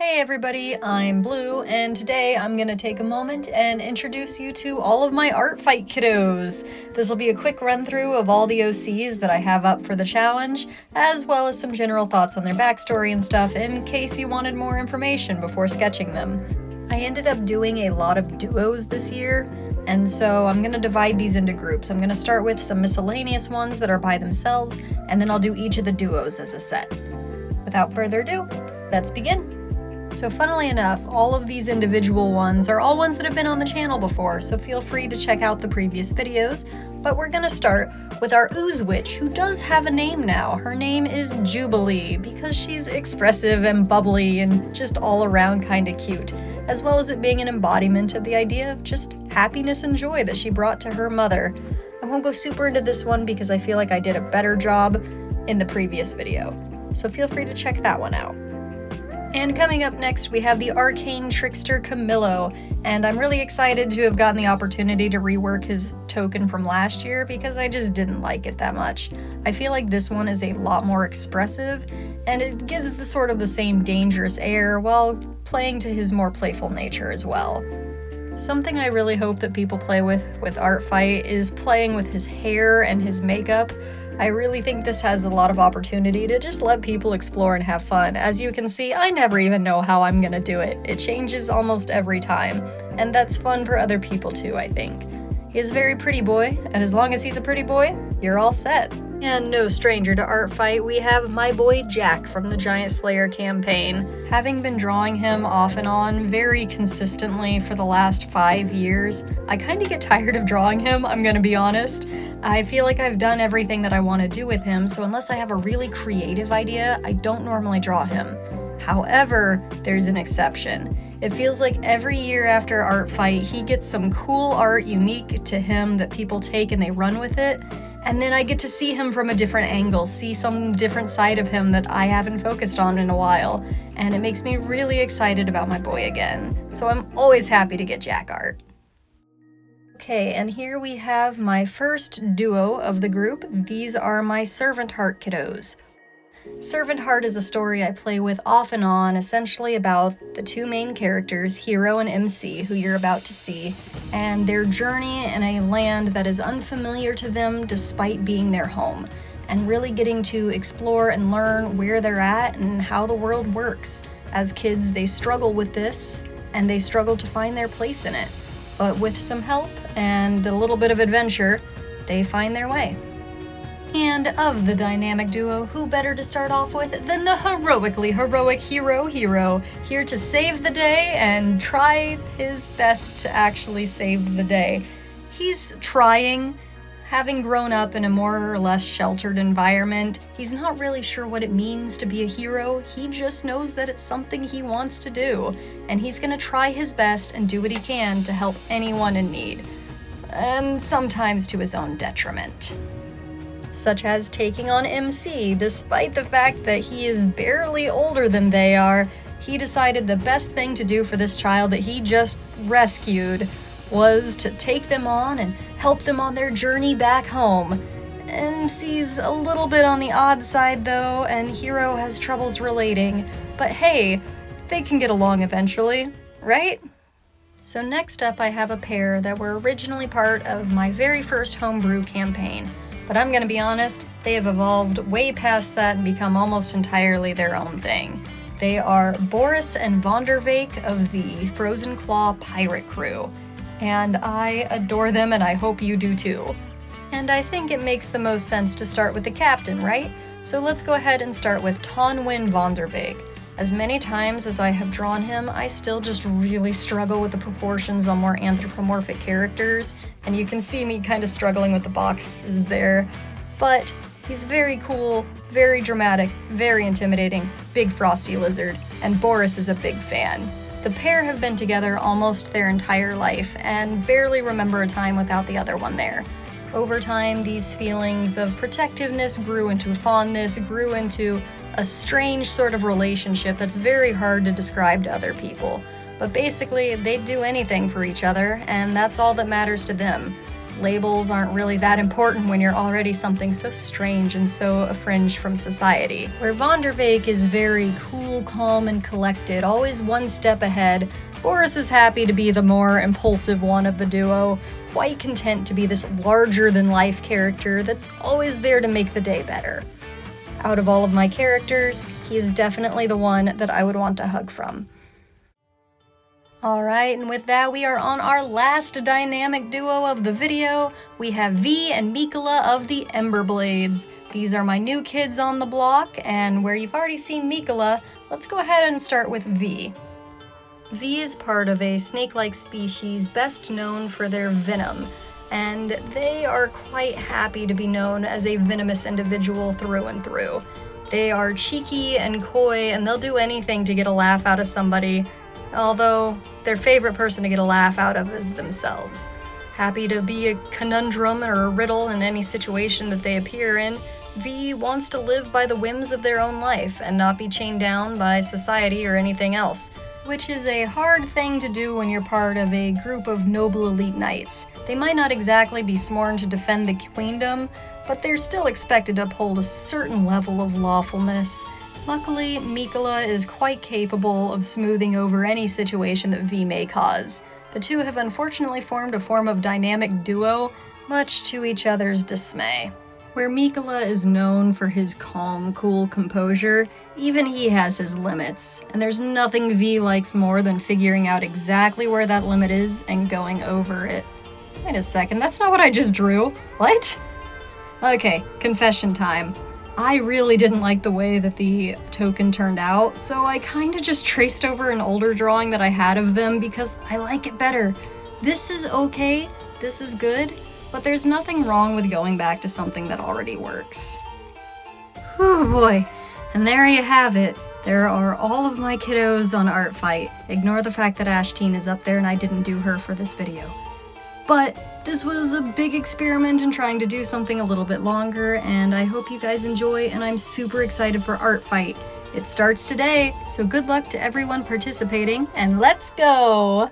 Hey everybody, I'm Blue, and today I'm going to take a moment and introduce you to all of my ArtFight kiddos. This will be a quick run through of all the OCs that I have up for the challenge, as well as some general thoughts on their backstory and stuff in case you wanted more information before sketching them. I ended up doing a lot of duos this year, and so I'm going to divide these into groups. I'm going to start with some miscellaneous ones that are by themselves, and then I'll do each of the duos as a set. Without further ado, let's begin. So funnily enough, all of these individual ones are all ones that have been on the channel before, so feel free to check out the previous videos. But we're gonna start with our Ooze Witch, who does have a name now. Her name is Jubilee, because she's expressive and bubbly and just all around kinda cute, as well as it being an embodiment of the idea of just happiness and joy that she brought to her mother. I won't go super into this one because I feel like I did a better job in the previous video, so feel free to check that one out. And coming up next, we have the Arcane Trickster Camillo, and I'm really excited to have gotten the opportunity to rework his token from last year because I just didn't like it that much. I feel like this one is a lot more expressive, and it gives the sort of the same dangerous air while playing to his more playful nature as well. Something I really hope that people play with ArtFight is playing with his hair and his makeup. I really think this has a lot of opportunity to just let people explore and have fun. As you can see, I never even know how I'm gonna do it. It changes almost every time, and that's fun for other people too, I think. He is a very pretty boy, and as long as he's a pretty boy, you're all set. And no stranger to ArtFight, we have my boy Jack from the Giant Slayer campaign. Having been drawing him off and on very consistently for the last 5 years, I kinda get tired of drawing him, I'm gonna be honest. I feel like I've done everything that I want to do with him, so unless I have a really creative idea, I don't normally draw him. However, there's an exception. It feels like every year after ArtFight, he gets some cool art unique to him that people take and they run with it, and then I get to see him from a different angle, see some different side of him that I haven't focused on in a while, and it makes me really excited about my boy again. So I'm always happy to get Jack art. Okay, and here we have my first duo of the group. These are my Servant Heart kiddos. Servant Heart is a story I play with off and on, essentially about the two main characters, Hero and MC, who you're about to see, and their journey in a land that is unfamiliar to them despite being their home, and really getting to explore and learn where they're at and how the world works. As kids, they struggle with this, and they struggle to find their place in it. But with some help and a little bit of adventure, they find their way. And of the dynamic duo, who better to start off with than the heroically heroic Hero, here to save the day and try his best to actually save the day. He's trying. Having grown up in a more or less sheltered environment, he's not really sure what it means to be a hero. He just knows that it's something he wants to do, and he's gonna try his best and do what he can to help anyone in need, and sometimes to his own detriment. Such as taking on MC, despite the fact that he is barely older than they are. He decided the best thing to do for this child that he just rescued was to take them on and help them on their journey back home. MC's a little bit on the odd side though, and Hero has troubles relating, but hey, they can get along eventually, right? So next up I have a pair that were originally part of my very first homebrew campaign, but I'm gonna be honest, they have evolved way past that and become almost entirely their own thing. They are Boris and Vondervake of the Frozen Claw pirate crew. And I adore them, and I hope you do too. And I think it makes the most sense to start with the captain, right? So let's go ahead and start with Tonwin Vondervake. As many times as I have drawn him, I still just really struggle with the proportions on more anthropomorphic characters, and you can see me kind of struggling with the boxes there. But he's very cool, very dramatic, very intimidating, big frosty lizard, and Boris is a big fan. The pair have been together almost their entire life and barely remember a time without the other one there. Over time, these feelings of protectiveness grew into fondness, grew into a strange sort of relationship that's very hard to describe to other people. But basically, they'd do anything for each other, and that's all that matters to them. labels aren't really that important when you're already something so strange and so fringed from society. Where Vonderveek is very cool, calm, and collected, always one step ahead, Boris is happy to be the more impulsive one of the duo, quite content to be this larger-than-life character that's always there to make the day better. Out of all of my characters, he is definitely the one that I would want to hug from. Alright, and with that, we are on our last dynamic duo of the video. We have V and Mikola of the Emberblades. These are my new kids on the block, and where you've already seen Mikola, let's go ahead and start with V. V is part of a snake-like species best known for their venom, and they are quite happy to be known as a venomous individual through and through. They are cheeky and coy, and they'll do anything to get a laugh out of somebody, although their favorite person to get a laugh out of is themselves. Happy to be a conundrum or a riddle in any situation that they appear in, V wants to live by the whims of their own life and not be chained down by society or anything else, which is a hard thing to do when you're part of a group of noble elite knights. They might not exactly be sworn to defend the queendom, but they're still expected to uphold a certain level of lawfulness. Luckily, Mikola is quite capable of smoothing over any situation that V may cause. The two have unfortunately formed a form of dynamic duo, much to each other's dismay. Where Mikola is known for his calm, cool composure, even he has his limits, and there's nothing V likes more than figuring out exactly where that limit is and going over it. Wait a second, that's not what I just drew. What? Okay, confession time. I really didn't like the way that the token turned out, so I kinda just traced over an older drawing that I had of them because I like it better. This is okay, this is good, but there's nothing wrong with going back to something that already works. Whew boy, and there you have it. There are all of my kiddos on ArtFight. Ignore the fact that Ashteen is up there and I didn't do her for this video. But this was a big experiment in trying to do something a little bit longer, and I hope you guys enjoy, and I'm super excited for ArtFight. It starts today, so good luck to everyone participating, and let's go!